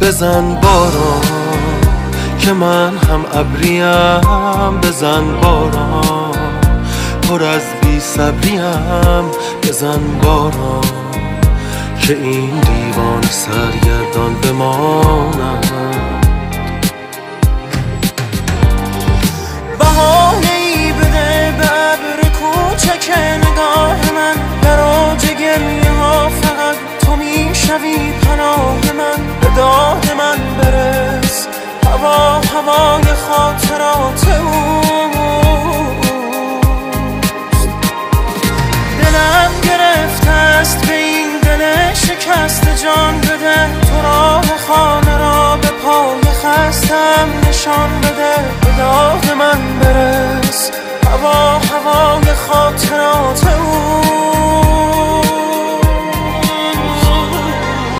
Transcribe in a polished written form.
بزن باران که من هم ابریم، بزن باران پر از بی صبریم، بزن باران که این دیوان سرگردان بمانم. بهانه‌ای بده به ابر کوچک نگاه من، در اوج گریه ها فقط تو میشوی پناه من. به داد من برس هوا هوای خاطرات اوست. دلم گرفته است به این دل شکست، جان بده تو راه خانه را به پای خستم نشان بده. به داد من برس هوا هوای خاطرات اوست.